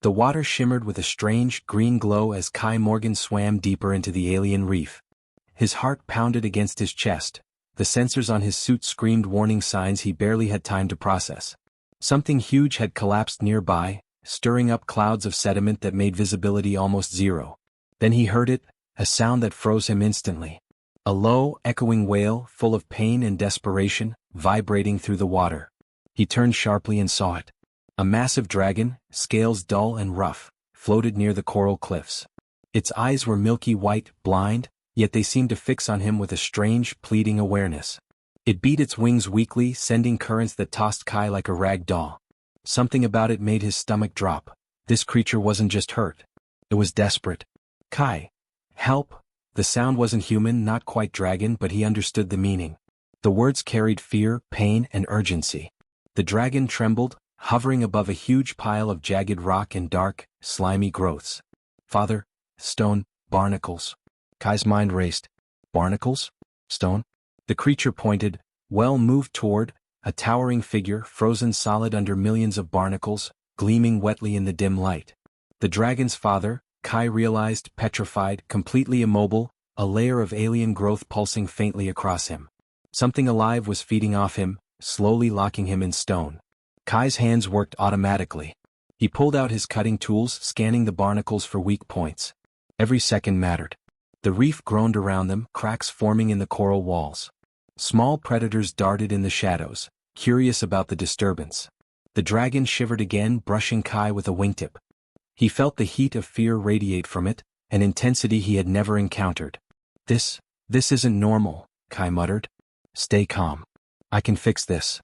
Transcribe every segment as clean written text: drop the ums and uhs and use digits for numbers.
The water shimmered with a strange, green glow as Kai Morgan swam deeper into the alien reef. His heart pounded against his chest. The sensors on his suit screamed warning signs he barely had time to process. Something huge had collapsed nearby, stirring up clouds of sediment that made visibility almost zero. Then he heard it, a sound that froze him instantly. A low, echoing wail, full of pain and desperation, vibrating through the water. He turned sharply and saw it. A massive dragon, scales dull and rough, floated near the coral cliffs. Its eyes were milky white, blind, yet they seemed to fix on him with a strange, pleading awareness. It beat its wings weakly, sending currents that tossed Kai like a rag doll. Something about it made his stomach drop. This creature wasn't just hurt. It was desperate. Kai. Help! The sound wasn't human, not quite dragon, but he understood the meaning. The words carried fear, pain, and urgency. The dragon trembled, hovering above a huge pile of jagged rock and dark, slimy growths. Father, stone, barnacles. Kai's mind raced. Barnacles? Stone? The creature pointed, moved toward, a towering figure frozen solid under millions of barnacles, gleaming wetly in the dim light. The dragon's father, Kai realized, petrified, completely immobile, a layer of alien growth pulsing faintly across him. Something alive was feeding off him, slowly locking him in stone. Kai's hands worked automatically. He pulled out his cutting tools, scanning the barnacles for weak points. Every second mattered. The reef groaned around them, cracks forming in the coral walls. Small predators darted in the shadows, curious about the disturbance. The dragon shivered again, brushing Kai with a wingtip. He felt the heat of fear radiate from it, an intensity he had never encountered. This isn't normal, Kai muttered. Stay calm. I can fix this.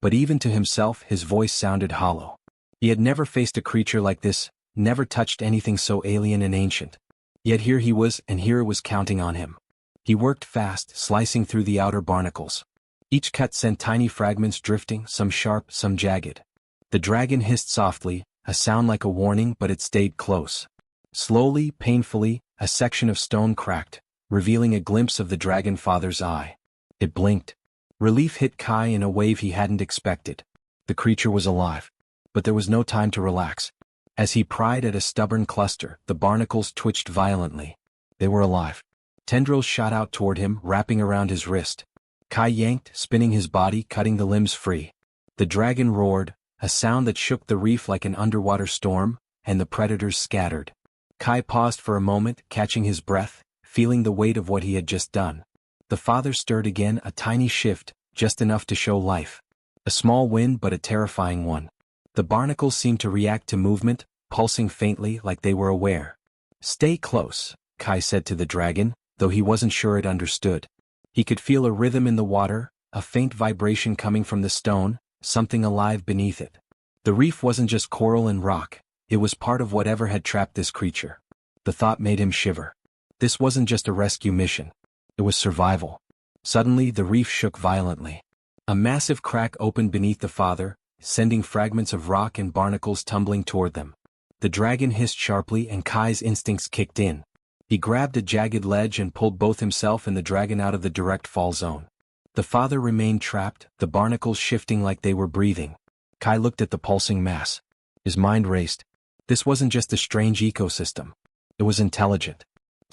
But even to himself, his voice sounded hollow. He had never faced a creature like this, never touched anything so alien and ancient. Yet here he was, and here it was counting on him. He worked fast, slicing through the outer barnacles. Each cut sent tiny fragments drifting, some sharp, some jagged. The dragon hissed softly, a sound like a warning, but it stayed close. Slowly, painfully, a section of stone cracked, revealing a glimpse of the dragon father's eye. It blinked. Relief hit Kai in a wave he hadn't expected. The creature was alive. But there was no time to relax. As he pried at a stubborn cluster, the barnacles twitched violently. They were alive. Tendrils shot out toward him, wrapping around his wrist. Kai yanked, spinning his body, cutting the limbs free. The dragon roared, a sound that shook the reef like an underwater storm, and the predators scattered. Kai paused for a moment, catching his breath, feeling the weight of what he had just done. The father stirred again, a tiny shift, just enough to show life. A small wind, but a terrifying one. The barnacles seemed to react to movement, pulsing faintly like they were aware. Stay close, Kai said to the dragon, though he wasn't sure it understood. He could feel a rhythm in the water, a faint vibration coming from the stone, something alive beneath it. The reef wasn't just coral and rock, it was part of whatever had trapped this creature. The thought made him shiver. This wasn't just a rescue mission. It was survival. Suddenly the reef shook violently. A massive crack opened beneath the father, sending fragments of rock and barnacles tumbling toward them. The dragon hissed sharply and Kai's instincts kicked in. He grabbed a jagged ledge and pulled both himself and the dragon out of the direct fall zone. The father remained trapped, the barnacles shifting like they were breathing. Kai looked at the pulsing mass. His mind raced. This wasn't just a strange ecosystem. It was intelligent.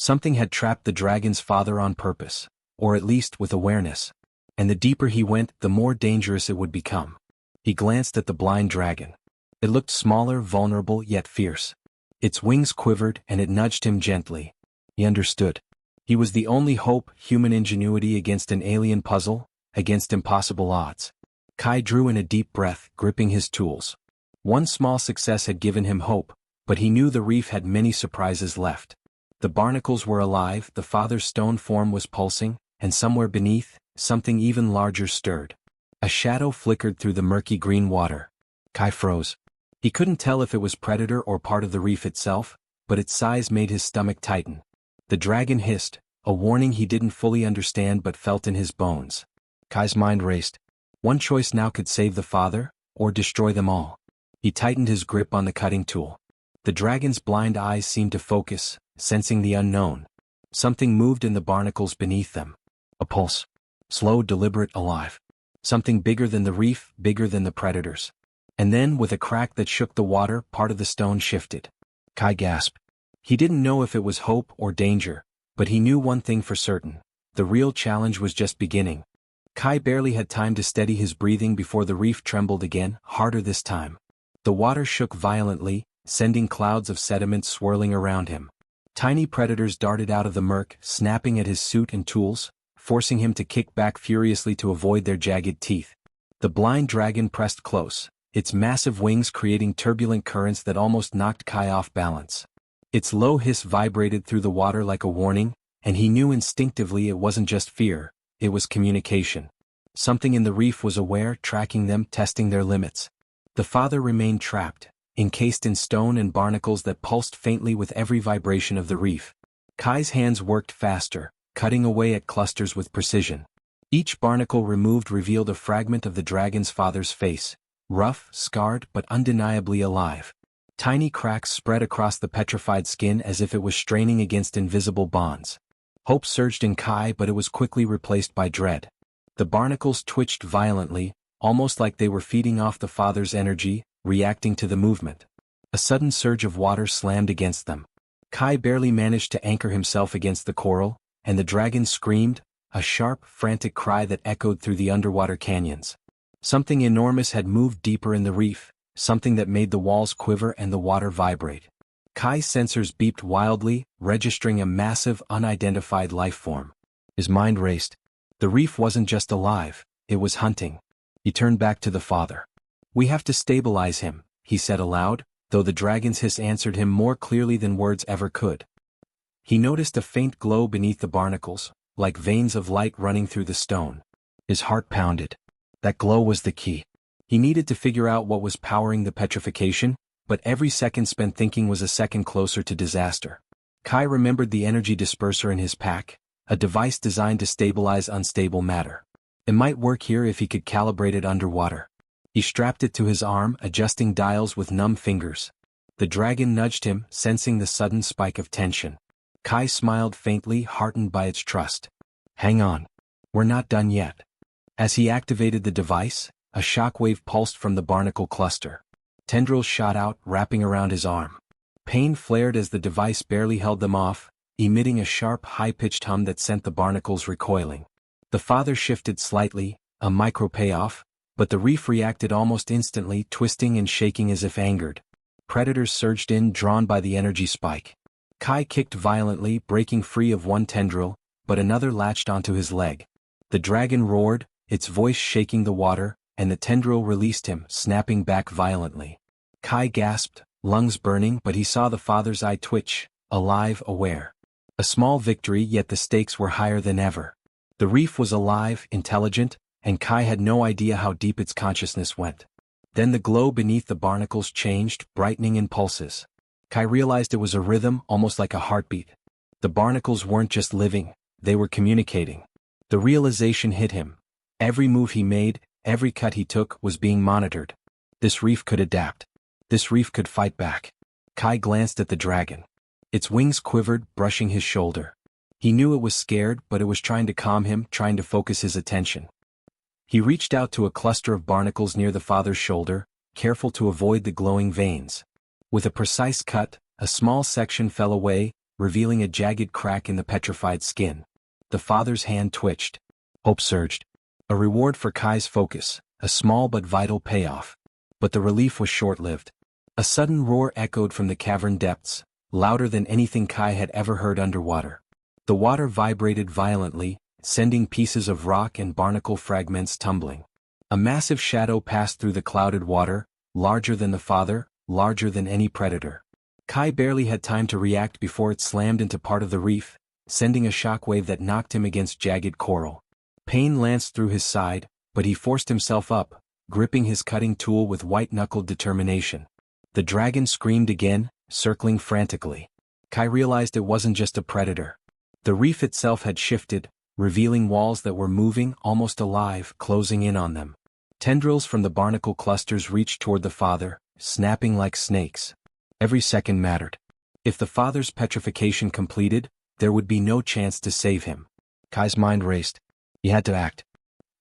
Something had trapped the dragon's father on purpose, or at least with awareness. And the deeper he went, the more dangerous it would become. He glanced at the blind dragon. It looked smaller, vulnerable, yet fierce. Its wings quivered, and it nudged him gently. He understood. He was the only hope, human ingenuity against an alien puzzle, against impossible odds. Kai drew in a deep breath, gripping his tools. One small success had given him hope, but he knew the reef had many surprises left. The barnacles were alive, the father's stone form was pulsing, and somewhere beneath, something even larger stirred. A shadow flickered through the murky green water. Kai froze. He couldn't tell if it was predator or part of the reef itself, but its size made his stomach tighten. The dragon hissed, a warning he didn't fully understand but felt in his bones. Kai's mind raced. One choice now could save the father, or destroy them all. He tightened his grip on the cutting tool. The dragon's blind eyes seemed to focus, sensing the unknown. Something moved in the barnacles beneath them. A pulse. Slow, deliberate, alive. Something bigger than the reef, bigger than the predators. And then, with a crack that shook the water, part of the stone shifted. Kai gasped. He didn't know if it was hope or danger, but he knew one thing for certain. The real challenge was just beginning. Kai barely had time to steady his breathing before the reef trembled again, harder this time. The water shook violently, sending clouds of sediment swirling around him. Tiny predators darted out of the murk, snapping at his suit and tools, forcing him to kick back furiously to avoid their jagged teeth. The blind dragon pressed close, its massive wings creating turbulent currents that almost knocked Kai off balance. Its low hiss vibrated through the water like a warning, and he knew instinctively it wasn't just fear, it was communication. Something in the reef was aware, tracking them, testing their limits. The father remained trapped, encased in stone and barnacles that pulsed faintly with every vibration of the reef. Kai's hands worked faster, cutting away at clusters with precision. Each barnacle removed revealed a fragment of the dragon's father's face, rough, scarred, but undeniably alive. Tiny cracks spread across the petrified skin as if it was straining against invisible bonds. Hope surged in Kai, but it was quickly replaced by dread. The barnacles twitched violently, almost like they were feeding off the father's energy, reacting to the movement. A sudden surge of water slammed against them. Kai barely managed to anchor himself against the coral, and the dragon screamed, a sharp, frantic cry that echoed through the underwater canyons. Something enormous had moved deeper in the reef, something that made the walls quiver and the water vibrate. Kai's sensors beeped wildly, registering a massive, unidentified life form. His mind raced. The reef wasn't just alive, it was hunting. He turned back to the father. "We have to stabilize him," he said aloud, though the dragon's hiss answered him more clearly than words ever could. He noticed a faint glow beneath the barnacles, like veins of light running through the stone. His heart pounded. That glow was the key. He needed to figure out what was powering the petrification, but every second spent thinking was a second closer to disaster. Kai remembered the energy disperser in his pack, a device designed to stabilize unstable matter. It might work here if he could calibrate it underwater. He strapped it to his arm, adjusting dials with numb fingers. The dragon nudged him, sensing the sudden spike of tension. Kai smiled faintly, heartened by its trust. "Hang on. We're not done yet." As he activated the device, a shockwave pulsed from the barnacle cluster. Tendrils shot out, wrapping around his arm. Pain flared as the device barely held them off, emitting a sharp, high-pitched hum that sent the barnacles recoiling. The father shifted slightly, a micro payoff, but the reef reacted almost instantly, twisting and shaking as if angered. Predators surged in, drawn by the energy spike. Kai kicked violently, breaking free of one tendril, but another latched onto his leg. The dragon roared, its voice shaking the water, and the tendril released him, snapping back violently. Kai gasped, lungs burning, but he saw the father's eye twitch, alive, aware. A small victory, yet the stakes were higher than ever. The reef was alive, intelligent, and Kai had no idea how deep its consciousness went. Then the glow beneath the barnacles changed, brightening in pulses. Kai realized it was a rhythm, almost like a heartbeat. The barnacles weren't just living, they were communicating. The realization hit him. Every move he made, every cut he took, was being monitored. This reef could adapt. This reef could fight back. Kai glanced at the dragon. Its wings quivered, brushing his shoulder. He knew it was scared, but it was trying to calm him, trying to focus his attention. He reached out to a cluster of barnacles near the father's shoulder, careful to avoid the glowing veins. With a precise cut, a small section fell away, revealing a jagged crack in the petrified skin. The father's hand twitched. Hope surged. A reward for Kai's focus, a small but vital payoff. But the relief was short-lived. A sudden roar echoed from the cavern depths, louder than anything Kai had ever heard underwater. The water vibrated violently, sending pieces of rock and barnacle fragments tumbling. A massive shadow passed through the clouded water, larger than the father, larger than any predator. Kai barely had time to react before it slammed into part of the reef, sending a shockwave that knocked him against jagged coral. Pain lanced through his side, but he forced himself up, gripping his cutting tool with white-knuckled determination. The dragon screamed again, circling frantically. Kai realized it wasn't just a predator. The reef itself had shifted, revealing walls that were moving, almost alive, closing in on them. Tendrils from the barnacle clusters reached toward the father, snapping like snakes. Every second mattered. If the father's petrification completed, there would be no chance to save him. Kai's mind raced. He had to act.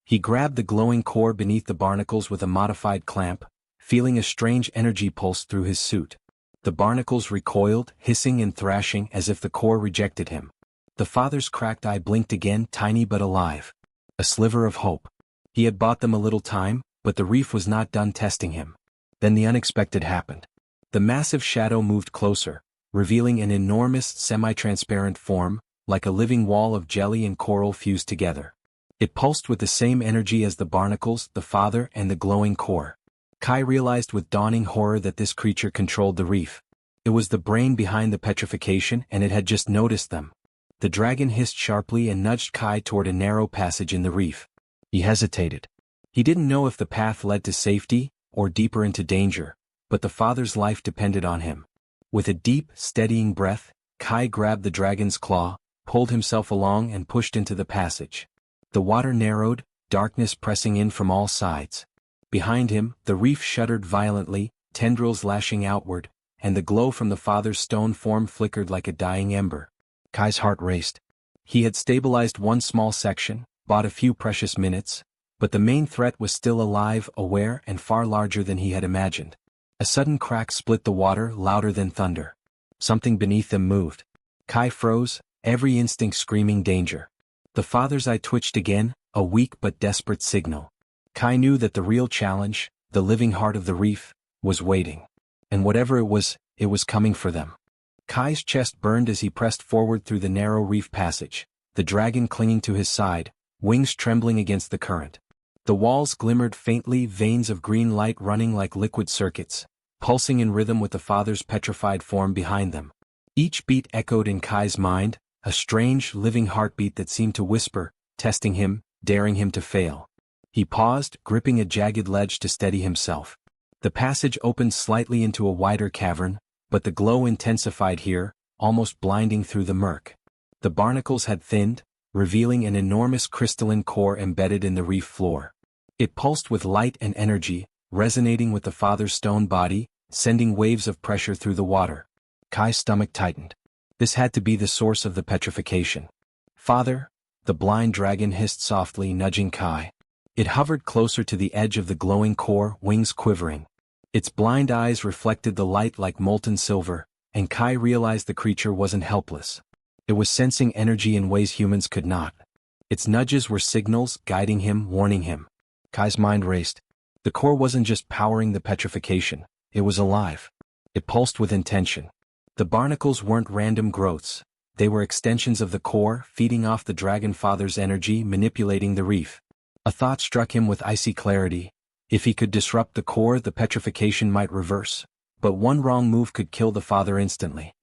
He grabbed the glowing core beneath the barnacles with a modified clamp, feeling a strange energy pulse through his suit. The barnacles recoiled, hissing and thrashing as if the core rejected him. The father's cracked eye blinked again, tiny but alive. A sliver of hope. He had bought them a little time, but the reef was not done testing him. Then the unexpected happened. The massive shadow moved closer, revealing an enormous, semi-transparent form, like a living wall of jelly and coral fused together. It pulsed with the same energy as the barnacles, the father, and the glowing core. Kai realized with dawning horror that this creature controlled the reef. It was the brain behind the petrification, and it had just noticed them. The dragon hissed sharply and nudged Kai toward a narrow passage in the reef. He hesitated. He didn't know if the path led to safety, or deeper into danger, but the father's life depended on him. With a deep, steadying breath, Kai grabbed the dragon's claw, pulled himself along and pushed into the passage. The water narrowed, darkness pressing in from all sides. Behind him, the reef shuddered violently, tendrils lashing outward, and the glow from the father's stone form flickered like a dying ember. Kai's heart raced. He had stabilized one small section, bought a few precious minutes, but the main threat was still alive, aware, and far larger than he had imagined. A sudden crack split the water, louder than thunder. Something beneath them moved. Kai froze, every instinct screaming danger. The father's eye twitched again, a weak but desperate signal. Kai knew that the real challenge, the living heart of the reef, was waiting. And whatever it was coming for them. Kai's chest burned as he pressed forward through the narrow reef passage, the dragon clinging to his side, wings trembling against the current. The walls glimmered faintly, veins of green light running like liquid circuits, pulsing in rhythm with the father's petrified form behind them. Each beat echoed in Kai's mind, a strange, living heartbeat that seemed to whisper, testing him, daring him to fail. He paused, gripping a jagged ledge to steady himself. The passage opened slightly into a wider cavern, but the glow intensified here, almost blinding through the murk. The barnacles had thinned, revealing an enormous crystalline core embedded in the reef floor. It pulsed with light and energy, resonating with the father's stone body, sending waves of pressure through the water. Kai's stomach tightened. This had to be the source of the petrification. "Father," the blind dragon hissed softly, nudging Kai. It hovered closer to the edge of the glowing core, wings quivering. Its blind eyes reflected the light like molten silver, and Kai realized the creature wasn't helpless. It was sensing energy in ways humans could not. Its nudges were signals, guiding him, warning him. Kai's mind raced. The core wasn't just powering the petrification, it was alive. It pulsed with intention. The barnacles weren't random growths. They were extensions of the core, feeding off the dragon father's energy, manipulating the reef. A thought struck him with icy clarity. If he could disrupt the core, the petrification might reverse. But one wrong move could kill the father instantly.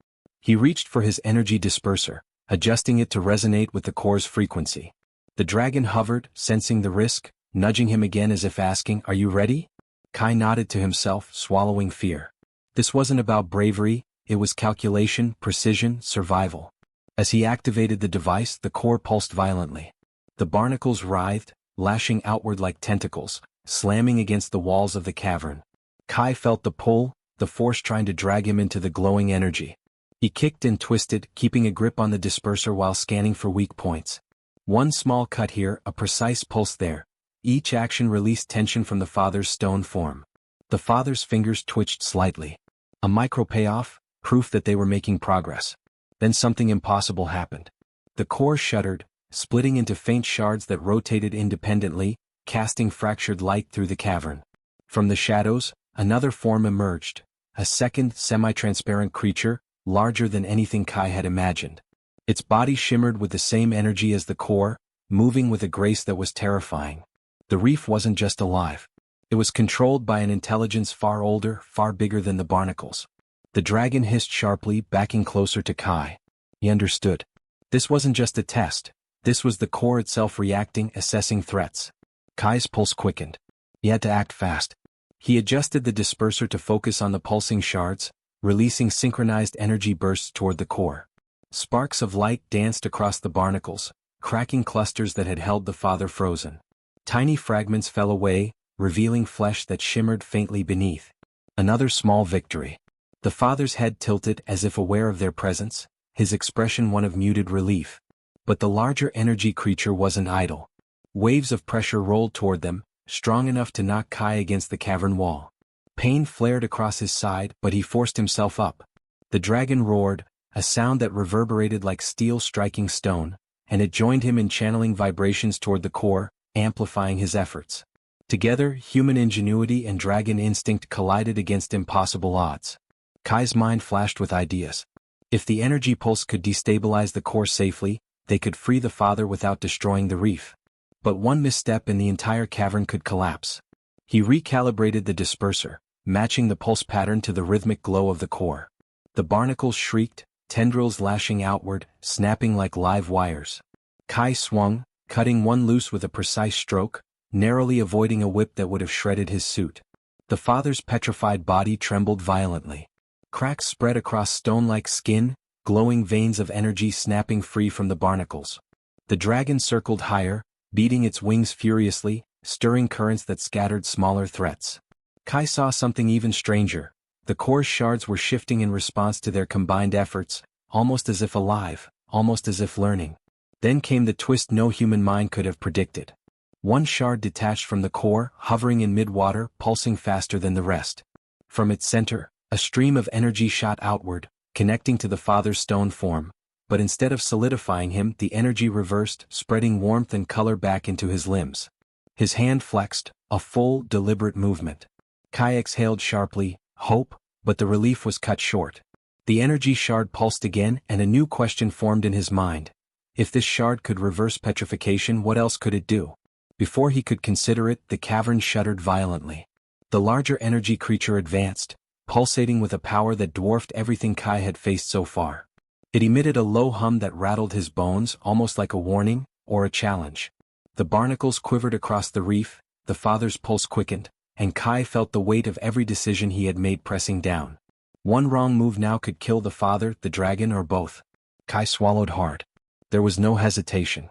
He reached for his energy disperser, adjusting it to resonate with the core's frequency. The dragon hovered, sensing the risk, nudging him again as if asking, "Are you ready?" Kai nodded to himself, swallowing fear. This wasn't about bravery, it was calculation, precision, survival. As he activated the device, the core pulsed violently. The barnacles writhed, lashing outward like tentacles, slamming against the walls of the cavern. Kai felt the pull, the force trying to drag him into the glowing energy. He kicked and twisted, keeping a grip on the disperser while scanning for weak points. One small cut here, a precise pulse there. Each action released tension from the father's stone form. The father's fingers twitched slightly. A micro payoff, proof that they were making progress. Then something impossible happened. The core shuddered, splitting into faint shards that rotated independently, casting fractured light through the cavern. From the shadows, another form emerged, a second, semi-transparent creature, larger than anything Kai had imagined. Its body shimmered with the same energy as the core, moving with a grace that was terrifying. The reef wasn't just alive. It was controlled by an intelligence far older, far bigger than the barnacles. The dragon hissed sharply, backing closer to Kai. He understood. This wasn't just a test. This was the core itself reacting, assessing threats. Kai's pulse quickened. He had to act fast. He adjusted the disperser to focus on the pulsing shards, releasing synchronized energy bursts toward the core. Sparks of light danced across the barnacles, cracking clusters that had held the father frozen. Tiny fragments fell away, revealing flesh that shimmered faintly beneath. Another small victory. The father's head tilted as if aware of their presence, his expression one of muted relief. But the larger energy creature wasn't idle. Waves of pressure rolled toward them, strong enough to knock Kai against the cavern wall. Pain flared across his side, but he forced himself up. The dragon roared, a sound that reverberated like steel striking stone, and it joined him in channeling vibrations toward the core, amplifying his efforts. Together, human ingenuity and dragon instinct collided against impossible odds. Kai's mind flashed with ideas. If the energy pulse could destabilize the core safely, they could free the father without destroying the reef. But one misstep and the entire cavern could collapse. He recalibrated the disperser, matching the pulse pattern to the rhythmic glow of the core. The barnacles shrieked, tendrils lashing outward, snapping like live wires. Kai swung, cutting one loose with a precise stroke, narrowly avoiding a whip that would have shredded his suit. The father's petrified body trembled violently. Cracks spread across stone-like skin, glowing veins of energy snapping free from the barnacles. The dragon circled higher, beating its wings furiously, stirring currents that scattered smaller threats. Kai saw something even stranger. The core's shards were shifting in response to their combined efforts, almost as if alive, almost as if learning. Then came the twist no human mind could have predicted. One shard detached from the core, hovering in mid-water, pulsing faster than the rest. From its center, a stream of energy shot outward, connecting to the father's stone form, but instead of solidifying him, the energy reversed, spreading warmth and color back into his limbs. His hand flexed, a full, deliberate movement. Kai exhaled sharply, hope, but the relief was cut short. The energy shard pulsed again, and a new question formed in his mind. If this shard could reverse petrification, what else could it do? Before he could consider it, the cavern shuddered violently. The larger energy creature advanced, pulsating with a power that dwarfed everything Kai had faced so far. It emitted a low hum that rattled his bones, almost like a warning, or a challenge. The barnacles quivered across the reef, the father's pulse quickened, and Kai felt the weight of every decision he had made pressing down. One wrong move now could kill the father, the dragon, or both. Kai swallowed hard. There was no hesitation.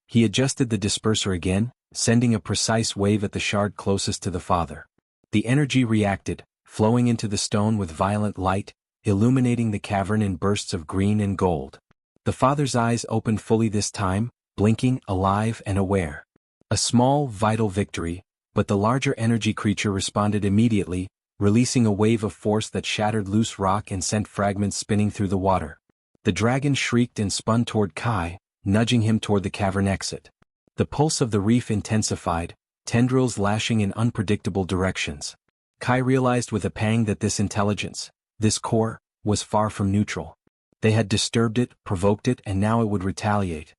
He adjusted the disperser again, sending a precise wave at the shard closest to the father. The energy reacted, flowing into the stone with violent light, illuminating the cavern in bursts of green and gold. The father's eyes opened fully this time, blinking, alive and aware. A small, vital victory, but the larger energy creature responded immediately, releasing a wave of force that shattered loose rock and sent fragments spinning through the water. The dragon shrieked and spun toward Kai, nudging him toward the cavern exit. The pulse of the reef intensified, tendrils lashing in unpredictable directions. Kai realized with a pang that this intelligence, this core, was far from neutral. They had disturbed it, provoked it, and now it would retaliate.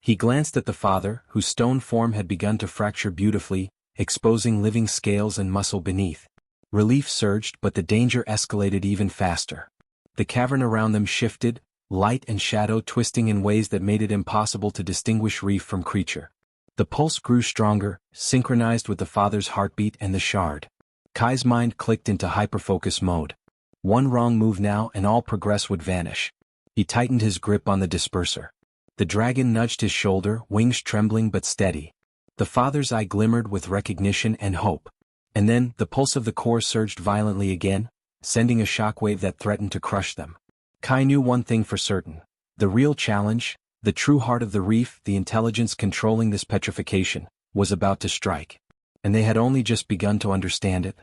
He glanced at the father, whose stone form had begun to fracture beautifully, exposing living scales and muscle beneath. Relief surged, but the danger escalated even faster. The cavern around them shifted, light and shadow twisting in ways that made it impossible to distinguish reef from creature. The pulse grew stronger, synchronized with the father's heartbeat and the shard. Kai's mind clicked into hyperfocus mode. One wrong move now and all progress would vanish. He tightened his grip on the disperser. The dragon nudged his shoulder, wings trembling but steady. The father's eye glimmered with recognition and hope. And then, the pulse of the core surged violently again, sending a shockwave that threatened to crush them. Kai knew one thing for certain. The real challenge, the true heart of the reef, the intelligence controlling this petrification, was about to strike. And they had only just begun to understand it.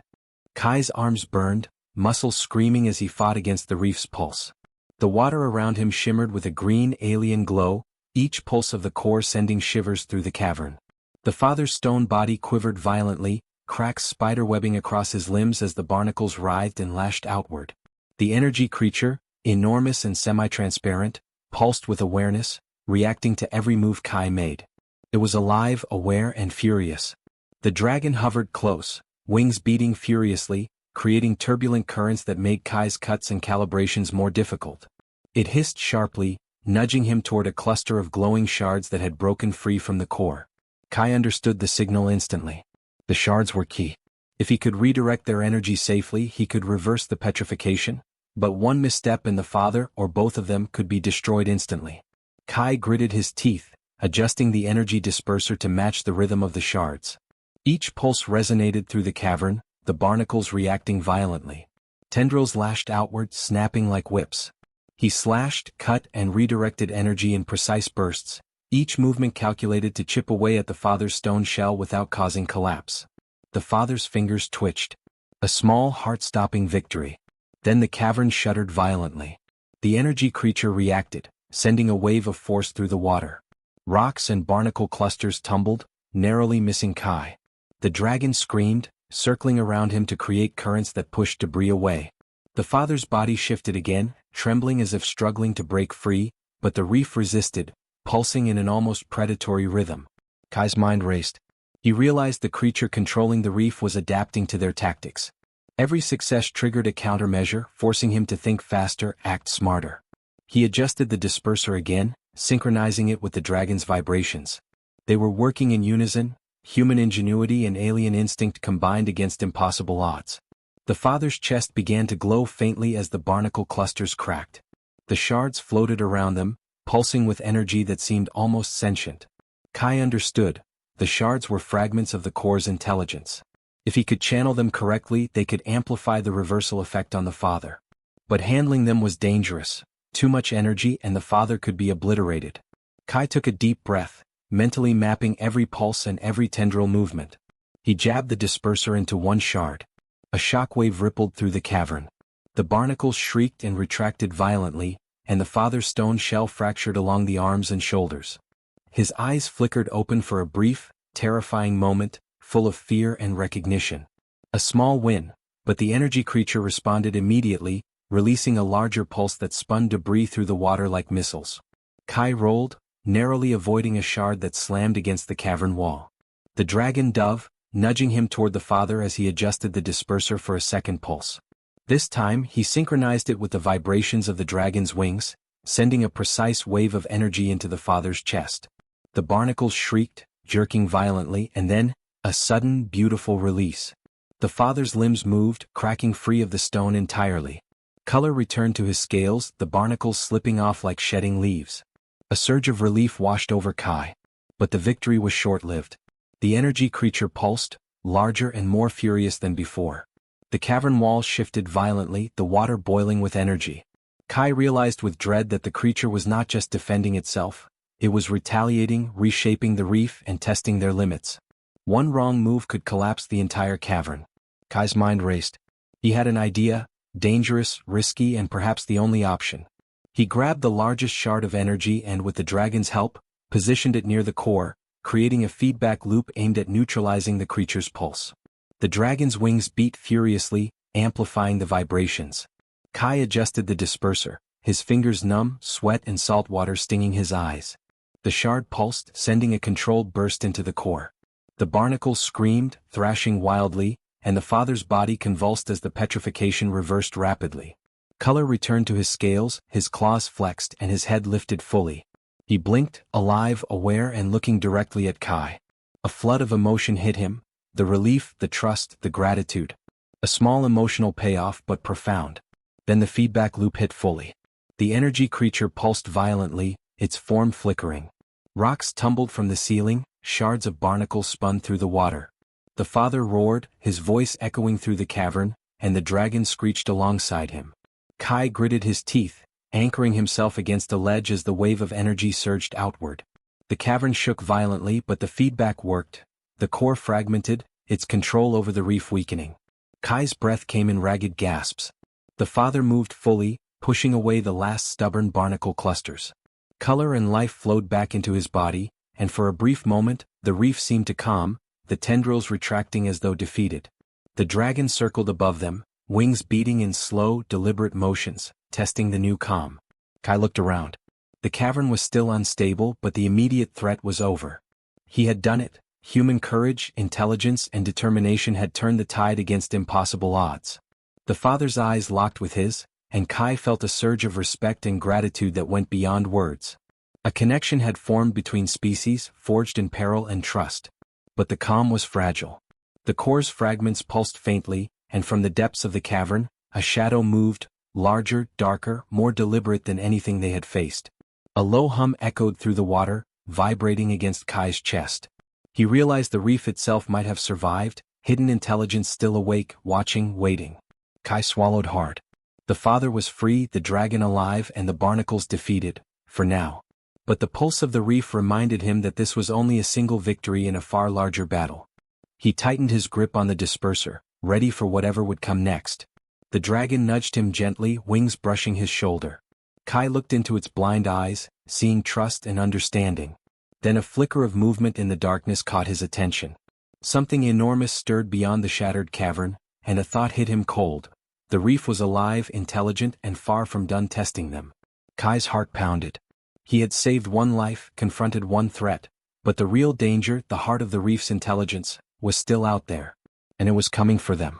Kai's arms burned, muscles screaming as he fought against the reef's pulse. The water around him shimmered with a green alien glow, each pulse of the core sending shivers through the cavern. The father's stone body quivered violently, cracks spiderwebbing across his limbs as the barnacles writhed and lashed outward. The energy creature, enormous and semi-transparent, pulsed with awareness, reacting to every move Kai made. It was alive, aware, and furious. The dragon hovered close, wings beating furiously, creating turbulent currents that made Kai's cuts and calibrations more difficult. It hissed sharply, nudging him toward a cluster of glowing shards that had broken free from the core. Kai understood the signal instantly. The shards were key. If he could redirect their energy safely, he could reverse the petrification, but one misstep and the father or both of them could be destroyed instantly. Kai gritted his teeth, adjusting the energy disperser to match the rhythm of the shards. Each pulse resonated through the cavern, the barnacles reacting violently. Tendrils lashed outward, snapping like whips. He slashed, cut, and redirected energy in precise bursts, each movement calculated to chip away at the father's stone shell without causing collapse. The father's fingers twitched. A small, heart-stopping victory. Then the cavern shuddered violently. The energy creature reacted, sending a wave of force through the water. Rocks and barnacle clusters tumbled, narrowly missing Kai. The dragon screamed, circling around him to create currents that pushed debris away. The father's body shifted again, trembling as if struggling to break free, but the reef resisted, pulsing in an almost predatory rhythm. Kai's mind raced. He realized the creature controlling the reef was adapting to their tactics. Every success triggered a countermeasure, forcing him to think faster, act smarter. He adjusted the disperser again, synchronizing it with the dragon's vibrations. They were working in unison, human ingenuity and alien instinct combined against impossible odds. The father's chest began to glow faintly as the barnacle clusters cracked. The shards floated around them, pulsing with energy that seemed almost sentient. Kai understood. The shards were fragments of the core's intelligence. If he could channel them correctly, they could amplify the reversal effect on the father. But handling them was dangerous. Too much energy and the father could be obliterated. Kai took a deep breath, mentally mapping every pulse and every tendril movement. He jabbed the disperser into one shard. A shockwave rippled through the cavern. The barnacles shrieked and retracted violently, and the father's stone shell fractured along the arms and shoulders. His eyes flickered open for a brief, terrifying moment, full of fear and recognition. A small win, but the energy creature responded immediately, releasing a larger pulse that spun debris through the water like missiles. Kai rolled, narrowly avoiding a shard that slammed against the cavern wall. The dragon dove, nudging him toward the father as he adjusted the disperser for a second pulse. This time he synchronized it with the vibrations of the dragon's wings, sending a precise wave of energy into the father's chest. The barnacles shrieked, jerking violently, and then, a sudden, beautiful release. The father's limbs moved, cracking free of the stone entirely. Color returned to his scales, the barnacles slipping off like shedding leaves. A surge of relief washed over Kai. But the victory was short-lived. The energy creature pulsed, larger and more furious than before. The cavern walls shifted violently, the water boiling with energy. Kai realized with dread that the creature was not just defending itself. It was retaliating, reshaping the reef and testing their limits. One wrong move could collapse the entire cavern. Kai's mind raced. He had an idea, dangerous, risky, and perhaps the only option. He grabbed the largest shard of energy and, with the dragon's help, positioned it near the core, creating a feedback loop aimed at neutralizing the creature's pulse. The dragon's wings beat furiously, amplifying the vibrations. Kai adjusted the disperser, his fingers numb, sweat and salt water stinging his eyes. The shard pulsed, sending a controlled burst into the core. The barnacles screamed, thrashing wildly, and the father's body convulsed as the petrification reversed rapidly. Color returned to his scales, his claws flexed and his head lifted fully. He blinked, alive, aware and looking directly at Kai. A flood of emotion hit him, the relief, the trust, the gratitude. A small emotional payoff but profound. Then the feedback loop hit fully. The energy creature pulsed violently, its form flickering. Rocks tumbled from the ceiling, shards of barnacles spun through the water. The father roared, his voice echoing through the cavern, and the dragon screeched alongside him. Kai gritted his teeth, anchoring himself against a ledge as the wave of energy surged outward. The cavern shook violently, but the feedback worked. The core fragmented, its control over the reef weakening. Kai's breath came in ragged gasps. The father moved fully, pushing away the last stubborn barnacle clusters. Color and life flowed back into his body, and for a brief moment, the reef seemed to calm, the tendrils retracting as though defeated. The dragon circled above them, wings beating in slow, deliberate motions, testing the new calm. Kai looked around. The cavern was still unstable, but the immediate threat was over. He had done it. Human courage, intelligence, and determination had turned the tide against impossible odds. The father's eyes locked with his, and Kai felt a surge of respect and gratitude that went beyond words. A connection had formed between species, forged in peril and trust. But the calm was fragile. The core's fragments pulsed faintly, and from the depths of the cavern, a shadow moved, larger, darker, more deliberate than anything they had faced. A low hum echoed through the water, vibrating against Kai's chest. He realized the reef itself might have survived, hidden intelligence still awake, watching, waiting. Kai swallowed hard. The father was free, the dragon alive, and the barnacles defeated, for now. But the pulse of the reef reminded him that this was only a single victory in a far larger battle. He tightened his grip on the disperser, ready for whatever would come next. The dragon nudged him gently, wings brushing his shoulder. Kai looked into its blind eyes, seeing trust and understanding. Then a flicker of movement in the darkness caught his attention. Something enormous stirred beyond the shattered cavern, and a thought hit him cold. The reef was alive, intelligent, and far from done testing them. Kai's heart pounded. He had saved one life, confronted one threat, but the real danger, the heart of the reef's intelligence, was still out there. And it was coming for them.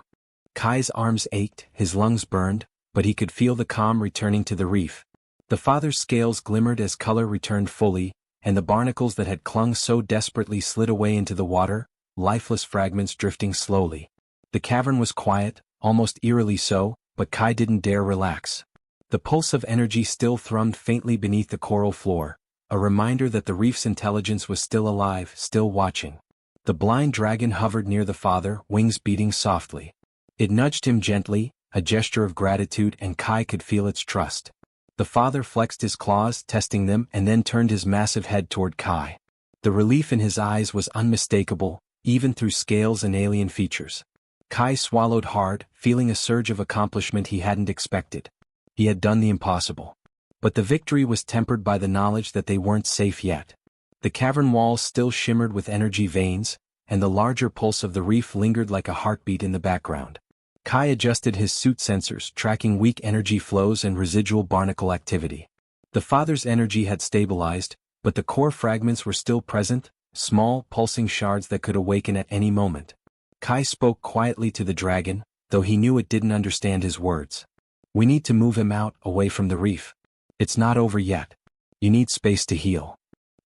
Kai's arms ached, his lungs burned, but he could feel the calm returning to the reef. The father's scales glimmered as color returned fully, and the barnacles that had clung so desperately slid away into the water, lifeless fragments drifting slowly. The cavern was quiet, almost eerily so, but Kai didn't dare relax. The pulse of energy still thrummed faintly beneath the coral floor, a reminder that the reef's intelligence was still alive, still watching. The blind dragon hovered near the father, wings beating softly. It nudged him gently, a gesture of gratitude, and Kai could feel its trust. The father flexed his claws, testing them, and then turned his massive head toward Kai. The relief in his eyes was unmistakable, even through scales and alien features. Kai swallowed hard, feeling a surge of accomplishment he hadn't expected. He had done the impossible. But the victory was tempered by the knowledge that they weren't safe yet. The cavern walls still shimmered with energy veins, and the larger pulse of the reef lingered like a heartbeat in the background. Kai adjusted his suit sensors, tracking weak energy flows and residual barnacle activity. The father's energy had stabilized, but the core fragments were still present, small, pulsing shards that could awaken at any moment. Kai spoke quietly to the dragon, though he knew it didn't understand his words. "We need to move him out, away from the reef. It's not over yet. You need space to heal."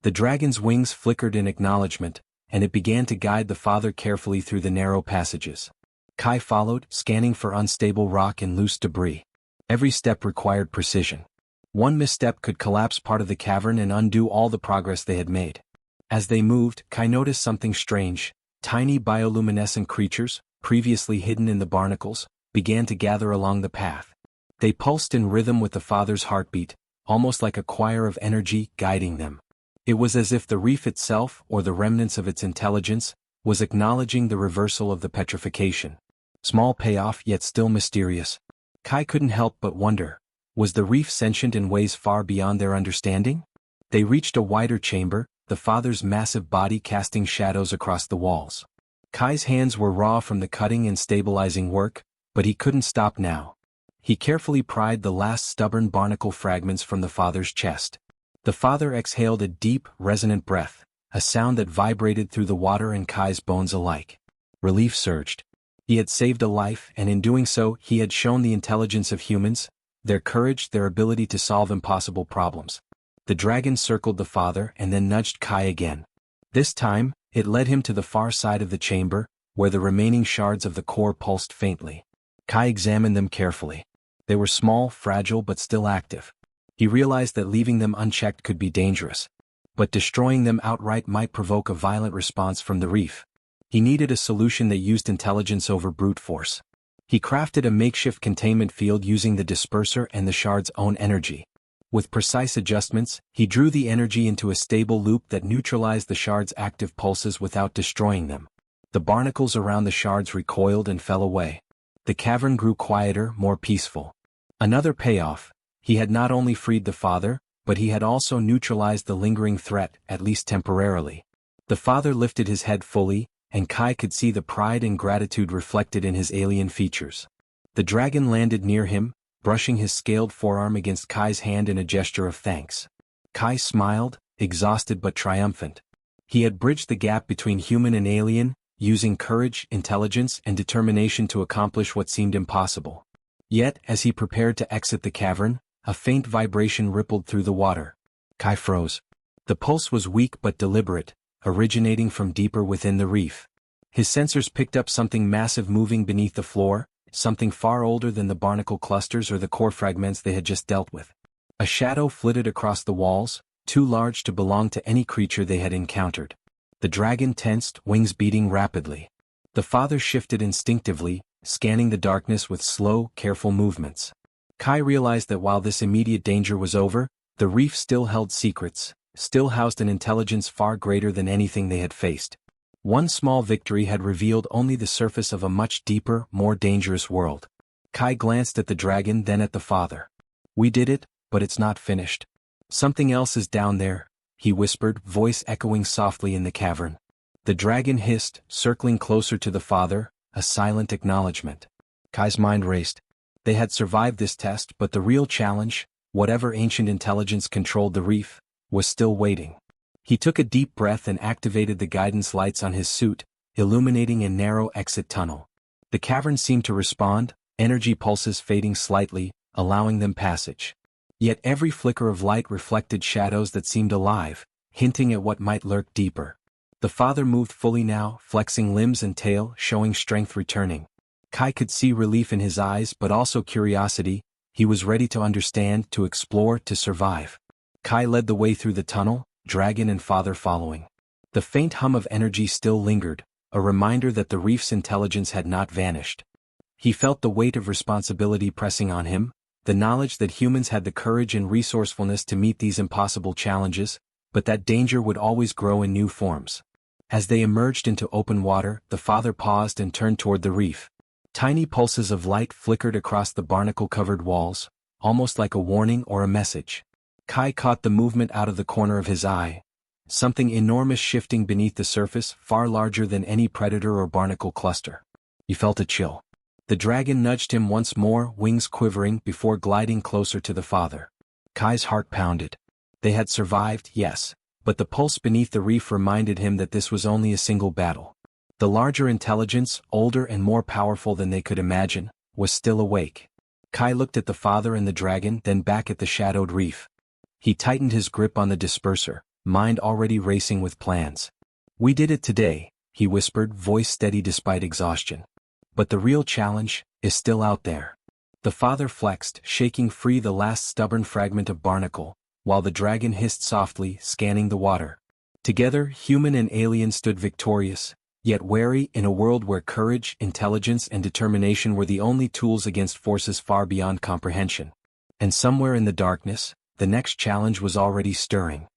The dragon's wings flickered in acknowledgement, and it began to guide the father carefully through the narrow passages. Kai followed, scanning for unstable rock and loose debris. Every step required precision. One misstep could collapse part of the cavern and undo all the progress they had made. As they moved, Kai noticed something strange. Tiny bioluminescent creatures, previously hidden in the barnacles, began to gather along the path. They pulsed in rhythm with the father's heartbeat, almost like a choir of energy guiding them. It was as if the reef itself, or the remnants of its intelligence, was acknowledging the reversal of the petrification. Small payoff, yet still mysterious. Kai couldn't help but wonder, was the reef sentient in ways far beyond their understanding? They reached a wider chamber, the father's massive body casting shadows across the walls. Kai's hands were raw from the cutting and stabilizing work, but he couldn't stop now. He carefully pried the last stubborn barnacle fragments from the father's chest. The father exhaled a deep, resonant breath, a sound that vibrated through the water and Kai's bones alike. Relief surged. He had saved a life, and in doing so, he had shown the intelligence of humans, their courage, their ability to solve impossible problems. The dragon circled the father and then nudged Kai again. This time, it led him to the far side of the chamber, where the remaining shards of the core pulsed faintly. Kai examined them carefully. They were small, fragile, but still active. He realized that leaving them unchecked could be dangerous. But destroying them outright might provoke a violent response from the reef. He needed a solution that used intelligence over brute force. He crafted a makeshift containment field using the disperser and the shard's own energy. With precise adjustments, he drew the energy into a stable loop that neutralized the shard's active pulses without destroying them. The barnacles around the shards recoiled and fell away. The cavern grew quieter, more peaceful. Another payoff: he had not only freed the father, but he had also neutralized the lingering threat, at least temporarily. The father lifted his head fully, and Kai could see the pride and gratitude reflected in his alien features. The dragon landed near him, brushing his scaled forearm against Kai's hand in a gesture of thanks. Kai smiled, exhausted but triumphant. He had bridged the gap between human and alien, using courage, intelligence, and determination to accomplish what seemed impossible. Yet, as he prepared to exit the cavern, a faint vibration rippled through the water. Kai froze. The pulse was weak but deliberate, originating from deeper within the reef. His sensors picked up something massive moving beneath the floor, something far older than the barnacle clusters or the core fragments they had just dealt with. A shadow flitted across the walls, too large to belong to any creature they had encountered. The dragon tensed, wings beating rapidly. The father shifted instinctively, scanning the darkness with slow, careful movements. Kai realized that while this immediate danger was over, the reef still held secrets, still housed an intelligence far greater than anything they had faced. One small victory had revealed only the surface of a much deeper, more dangerous world. Kai glanced at the dragon, then at the father. "We did it, but it's not finished. Something else is down there," he whispered, voice echoing softly in the cavern. The dragon hissed, circling closer to the father, a silent acknowledgement. Kai's mind raced. They had survived this test, but the real challenge, whatever ancient intelligence controlled the reef, was still waiting. He took a deep breath and activated the guidance lights on his suit, illuminating a narrow exit tunnel. The cavern seemed to respond, energy pulses fading slightly, allowing them passage. Yet every flicker of light reflected shadows that seemed alive, hinting at what might lurk deeper. The father moved fully now, flexing limbs and tail, showing strength returning. Kai could see relief in his eyes, but also curiosity. He was ready to understand, to explore, to survive. Kai led the way through the tunnel, dragon and father following. The faint hum of energy still lingered, a reminder that the reef's intelligence had not vanished. He felt the weight of responsibility pressing on him, the knowledge that humans had the courage and resourcefulness to meet these impossible challenges, but that danger would always grow in new forms. As they emerged into open water, the father paused and turned toward the reef. Tiny pulses of light flickered across the barnacle-covered walls, almost like a warning or a message. Kai caught the movement out of the corner of his eye. Something enormous shifting beneath the surface, far larger than any predator or barnacle cluster. He felt a chill. The dragon nudged him once more, wings quivering, before gliding closer to the father. Kai's heart pounded. They had survived, yes, but the pulse beneath the reef reminded him that this was only a single battle. The larger intelligence, older and more powerful than they could imagine, was still awake. Kai looked at the father and the dragon, then back at the shadowed reef. He tightened his grip on the disperser, mind already racing with plans. "We did it today," he whispered, voice steady despite exhaustion. "But the real challenge is still out there." The father flexed, shaking free the last stubborn fragment of barnacle, while the dragon hissed softly, scanning the water. Together, human and alien stood victorious, yet wary, in a world where courage, intelligence and determination were the only tools against forces far beyond comprehension. And somewhere in the darkness, the next challenge was already stirring.